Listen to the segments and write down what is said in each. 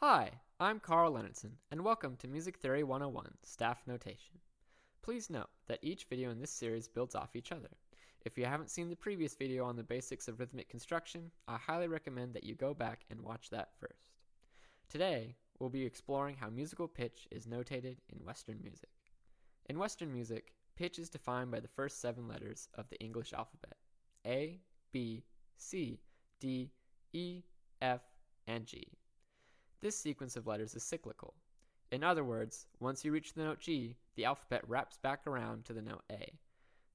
Hi, I'm Carl Lennartson, and welcome to Music Theory 101 Staff Notation. Please note that each video in this series builds off each other. If you haven't seen the previous video on the basics of rhythmic construction, I highly recommend that you go back and watch that first. Today, we'll be exploring how musical pitch is notated in Western music. In Western music, pitch is defined by the first 7 letters of the English alphabet: A, B, C, D, E, F, and G. This sequence of letters is cyclical. In other words, once you reach the note G, the alphabet wraps back around to the note A.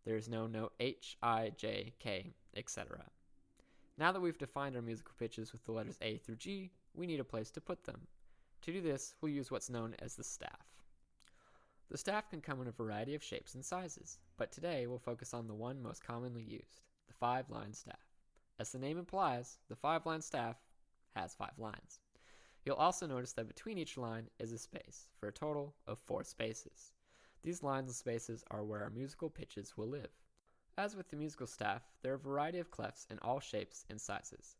There is no note H, I, J, K, etc. Now that we've defined our musical pitches with the letters A through G, we need a place to put them. To do this, we'll use what's known as the staff. The staff can come in a variety of shapes and sizes, but today we'll focus on the one most commonly used, the 5-line staff. As the name implies, the 5-line staff has 5 lines. You'll also notice that between each line is a space, for a total of 4 spaces. These lines and spaces are where our musical pitches will live. As with the musical staff, there are a variety of clefs in all shapes and sizes.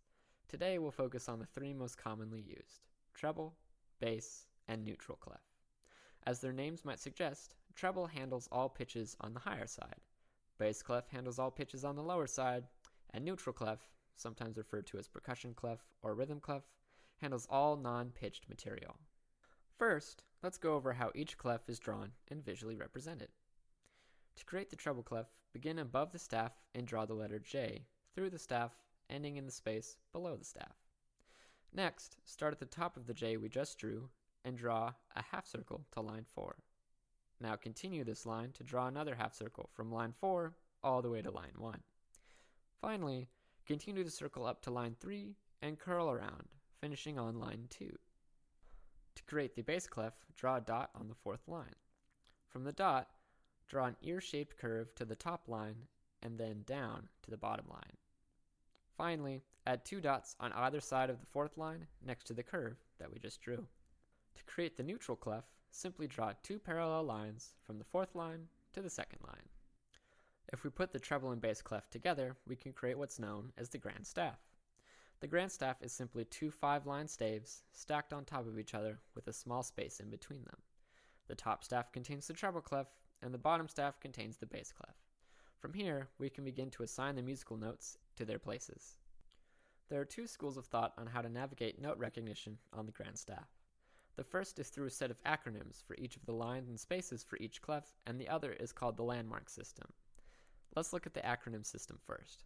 Today we'll focus on the 3 most commonly used: treble, bass, and neutral clef. As their names might suggest, treble handles all pitches on the higher side, bass clef handles all pitches on the lower side, and neutral clef, sometimes referred to as percussion clef or rhythm clef, handles all non-pitched material. First, let's go over how each clef is drawn and visually represented. To create the treble clef, begin above the staff and draw the letter J through the staff, ending in the space below the staff. Next, start at the top of the J we just drew and draw a half circle to line 4. Now continue this line to draw another half circle from line 4 all the way to line 1. Finally, continue to circle up to line 3 and curl around, finishing on line 2. To create the bass clef, draw a dot on the 4th line. From the dot, draw an ear-shaped curve to the top line and then down to the bottom line. Finally, add 2 dots on either side of the 4th line next to the curve that we just drew. To create the neutral clef, simply draw 2 parallel lines from the 4th line to the 2nd line. If we put the treble and bass clef together, we can create what's known as the grand staff. The grand staff is simply 2 5-line staves stacked on top of each other with a small space in between them. The top staff contains the treble clef, and the bottom staff contains the bass clef. From here, we can begin to assign the musical notes to their places. There are 2 schools of thought on how to navigate note recognition on the grand staff. The first is through a set of acronyms for each of the lines and spaces for each clef, and the other is called the landmark system. Let's look at the acronym system first.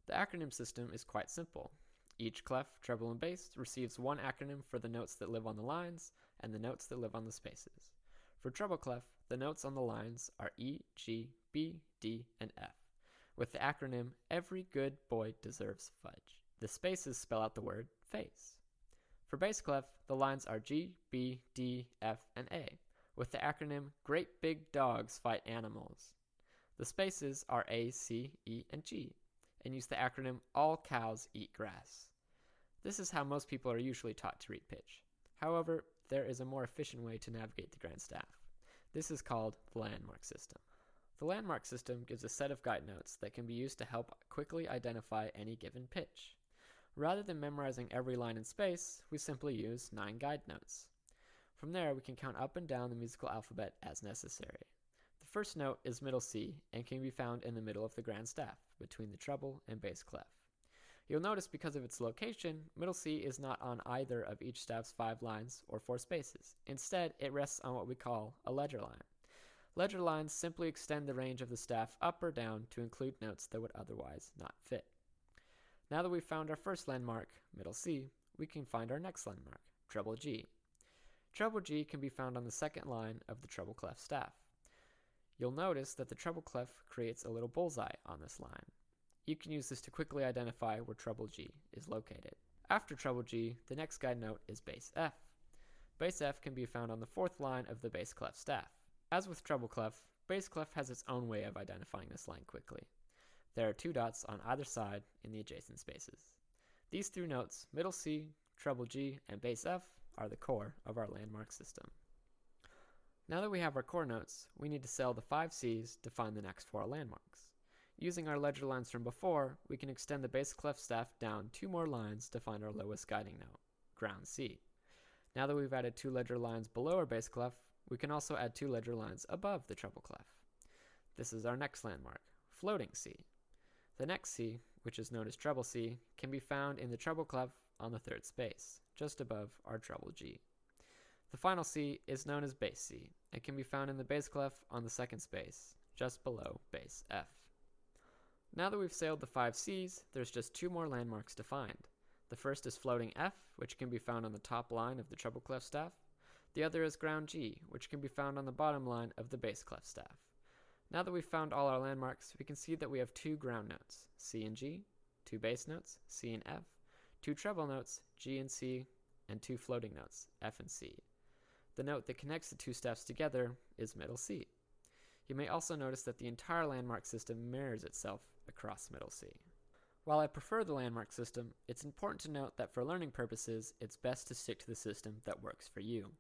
The acronym system is quite simple. Each clef, treble, and bass receives one acronym for the notes that live on the lines and the notes that live on the spaces. For treble clef, the notes on the lines are E, G, B, D, and F, with the acronym "Every good boy deserves fudge." The spaces spell out the word face. For bass clef, the lines are G, B, D, F, and A, with the acronym "Great big dogs fight animals." The spaces are A, C, E, and G, and use the acronym "All cows eat grass." This is how most people are usually taught to read pitch. However, there is a more efficient way to navigate the grand staff. This is called the landmark system. The landmark system gives a set of guide notes that can be used to help quickly identify any given pitch. Rather than memorizing every line in space, we simply use 9 guide notes. From there, we can count up and down the musical alphabet as necessary. The first note is middle C and can be found in the middle of the grand staff, between the treble and bass clef. You'll notice because of its location, middle C is not on either of each staff's 5 lines or 4 spaces. Instead, it rests on what we call a ledger line. Ledger lines simply extend the range of the staff up or down to include notes that would otherwise not fit. Now that we've found our first landmark, middle C, we can find our next landmark, treble G. Treble G can be found on the 2nd line of the treble clef staff. You'll notice that the treble clef creates a little bullseye on this line. You can use this to quickly identify where treble G is located. After treble G, the next guide note is bass F. Bass F can be found on the 4th line of the bass clef staff. As with treble clef, bass clef has its own way of identifying this line quickly. There are 2 dots on either side in the adjacent spaces. These 3 notes, middle C, treble G, and bass F, are the core of our landmark system. Now that we have our core notes, we need to cell the 5 C's to find the next 4 landmarks. Using our ledger lines from before, we can extend the bass clef staff down 2 more lines to find our lowest guiding note, ground C. Now that we've added 2 ledger lines below our bass clef, we can also add 2 ledger lines above the treble clef. This is our next landmark, floating C. The next C, which is known as treble C, can be found in the treble clef on the 3rd space, just above our treble G. The final C is known as bass C and can be found in the bass clef on the 2nd space, just below bass F. Now that we've sailed the 5 Cs, there's just 2 more landmarks to find. The first is floating F, which can be found on the top line of the treble clef staff. The other is ground G, which can be found on the bottom line of the bass clef staff. Now that we've found all our landmarks, we can see that we have 2 ground notes, C and G, 2 bass notes, C and F, 2 treble notes, G and C, and 2 floating notes, F and C. The note that connects the 2 staffs together is middle C. You may also notice that the entire landmark system mirrors itself across middle C. While I prefer the landmark system, it's important to note that for learning purposes, it's best to stick to the system that works for you.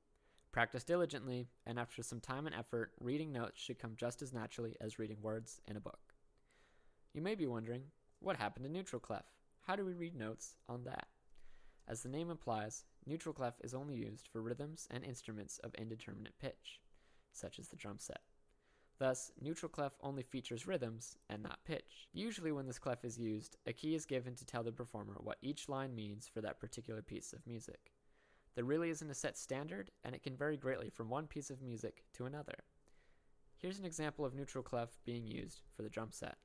Practice diligently, and after some time and effort, reading notes should come just as naturally as reading words in a book. You may be wondering, what happened to neutral clef? How do we read notes on that? As the name implies, neutral clef is only used for rhythms and instruments of indeterminate pitch, such as the drum set. Thus, neutral clef only features rhythms and not pitch. Usually when this clef is used, a key is given to tell the performer what each line means for that particular piece of music. There really isn't a set standard, and it can vary greatly from one piece of music to another. Here's an example of neutral clef being used for the drum set.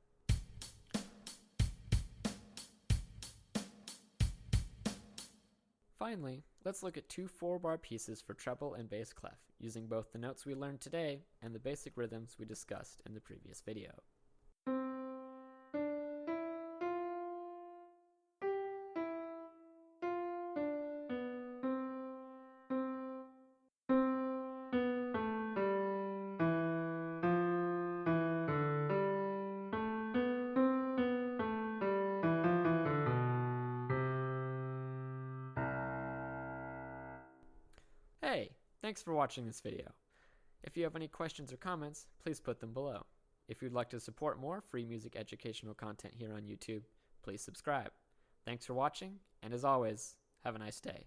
Finally, let's look at 2 4-bar pieces for treble and bass clef, using both the notes we learned today and the basic rhythms we discussed in the previous video. Hey, thanks for watching this video. If you have any questions or comments, please put them below. If you'd like to support more free music educational content here on YouTube, please subscribe. Thanks for watching, and as always, have a nice day.